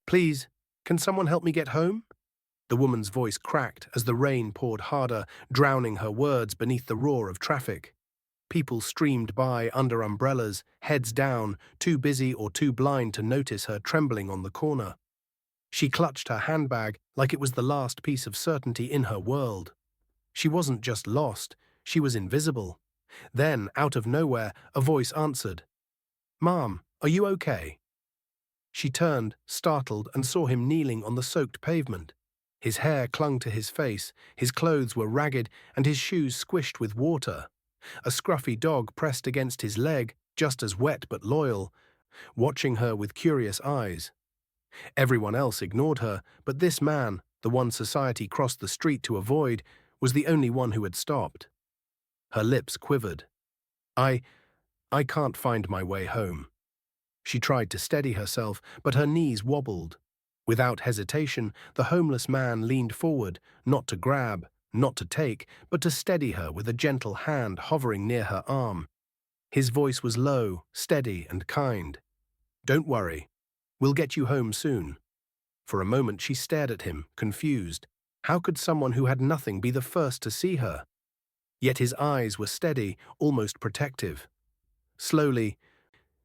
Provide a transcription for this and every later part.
Please, can someone help me get home? The woman's voice cracked as the rain poured harder, drowning her words beneath the roar of traffic. People streamed by under umbrellas, heads down, too busy or too blind to notice her trembling on the corner. She clutched her handbag like it was the last piece of certainty in her world. She wasn't just lost, she was invisible. Then, out of nowhere, a voice answered. "Mom, are you okay?" She turned, startled, and saw him kneeling on the soaked pavement. His hair clung to his face, his clothes were ragged, and his shoes squished with water. A scruffy dog pressed against his leg, just as wet but loyal, watching her with curious eyes. Everyone else ignored her, but this man, the one society crossed the street to avoid, was the only one who had stopped. Her lips quivered. I can't find my way home." She tried to steady herself, but her knees wobbled. Without hesitation, the homeless man leaned forward, not to grab, not to take, but to steady her with a gentle hand hovering near her arm. His voice was low, steady, and kind. "Don't worry. We'll get you home soon." For a moment she stared at him, confused. How could someone who had nothing be the first to see her? Yet his eyes were steady, almost protective. Slowly,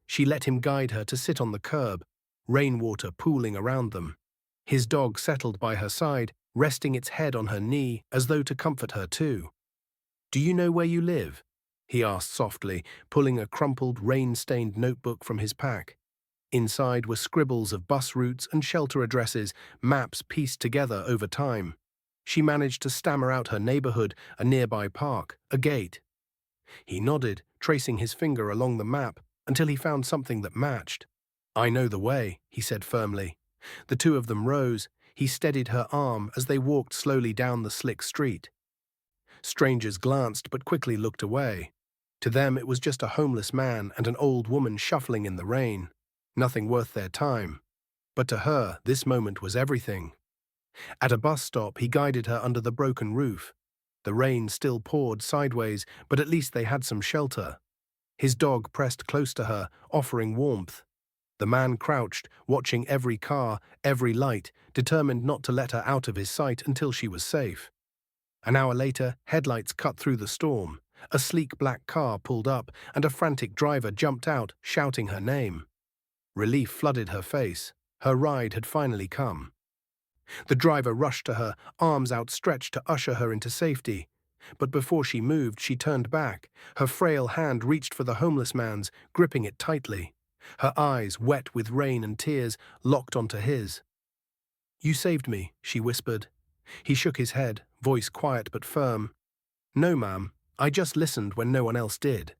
she let him guide her to sit on the curb, rainwater pooling around them. His dog settled by her side, resting its head on her knee as though to comfort her too. "Do you know where you live?" he asked softly, pulling a crumpled, rain-stained notebook from his pack. Inside were scribbles of bus routes and shelter addresses, maps pieced together over time. She managed to stammer out her neighborhood, a nearby park, a gate. He nodded, tracing his finger along the map, until he found something that matched. "I know the way," he said firmly. The two of them rose. He steadied her arm as they walked slowly down the slick street. Strangers glanced but quickly looked away. To them it was just a homeless man and an old woman shuffling in the rain. Nothing worth their time. But to her, this moment was everything. At a bus stop, he guided her under the broken roof. The rain still poured sideways, but at least they had some shelter. His dog pressed close to her, offering warmth. The man crouched, watching every car, every light, determined not to let her out of his sight until she was safe. An hour later, headlights cut through the storm. A sleek black car pulled up, and a frantic driver jumped out, shouting her name. Relief flooded her face. Her ride had finally come. The driver rushed to her, arms outstretched to usher her into safety. But before she moved, she turned back. Her frail hand reached for the homeless man's, gripping it tightly. Her eyes, wet with rain and tears, locked onto his. "You saved me," she whispered. He shook his head, voice quiet but firm. "No, ma'am. I just listened when no one else did."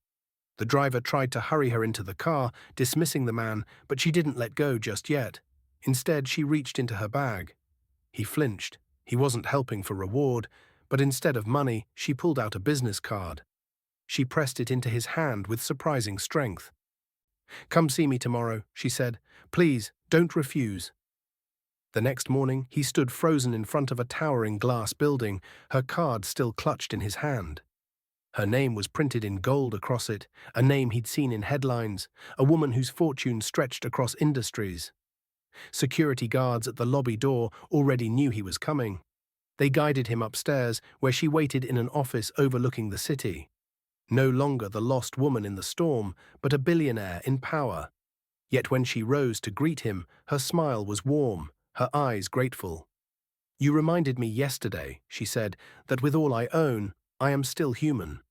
The driver tried to hurry her into the car, dismissing the man, but she didn't let go just yet. Instead, she reached into her bag. He flinched. He wasn't helping for reward, but instead of money, she pulled out a business card. She pressed it into his hand with surprising strength. "Come see me tomorrow," she said. "Please, don't refuse." The next morning, he stood frozen in front of a towering glass building, her card still clutched in his hand. Her name was printed in gold across it, a name he'd seen in headlines, a woman whose fortune stretched across industries. Security guards at the lobby door already knew he was coming. They guided him upstairs, where she waited in an office overlooking the city. No longer the lost woman in the storm, but a billionaire in power. Yet when she rose to greet him, her smile was warm, her eyes grateful. "You reminded me yesterday," she said, "that with all I own, I am still human.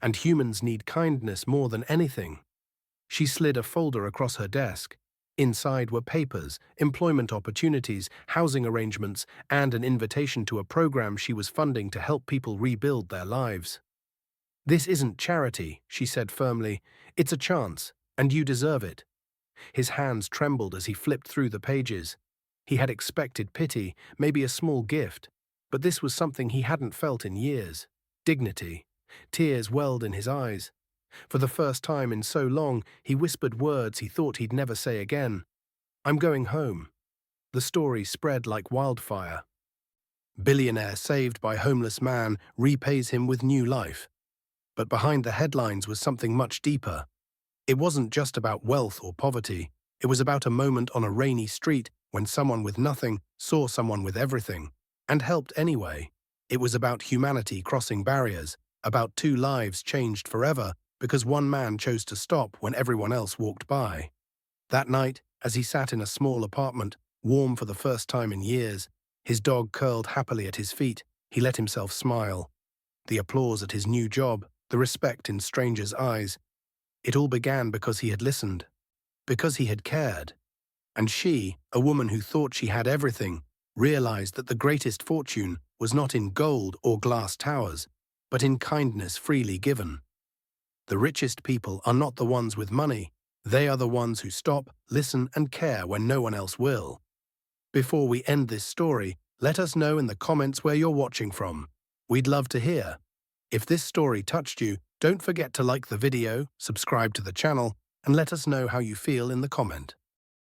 And humans need kindness more than anything." She slid a folder across her desk. Inside were papers, employment opportunities, housing arrangements, and an invitation to a program she was funding to help people rebuild their lives. "This isn't charity," she said firmly. "It's a chance, and you deserve it." His hands trembled as he flipped through the pages. He had expected pity, maybe a small gift, but this was something he hadn't felt in years. Dignity. Tears welled in his eyes. For the first time in so long, he whispered words he thought he'd never say again. "I'm going home." The story spread like wildfire. Billionaire saved by homeless man repays him with new life. But behind the headlines was something much deeper. It wasn't just about wealth or poverty. It was about a moment on a rainy street when someone with nothing saw someone with everything and helped anyway. It was about humanity crossing barriers, about two lives changed forever because one man chose to stop when everyone else walked by. That night, as he sat in a small apartment, warm for the first time in years, his dog curled happily at his feet, he let himself smile. The applause at his new job, the respect in strangers' eyes, it all began because he had listened, because he had cared. And she, a woman who thought she had everything, realized that the greatest fortune was not in gold or glass towers, but in kindness freely given. The richest people are not the ones with money, they are the ones who stop, listen, and care when no one else will. Before we end this story, let us know in the comments where you're watching from. We'd love to hear. If this story touched you, don't forget to like the video, subscribe to the channel, and let us know how you feel in the comment.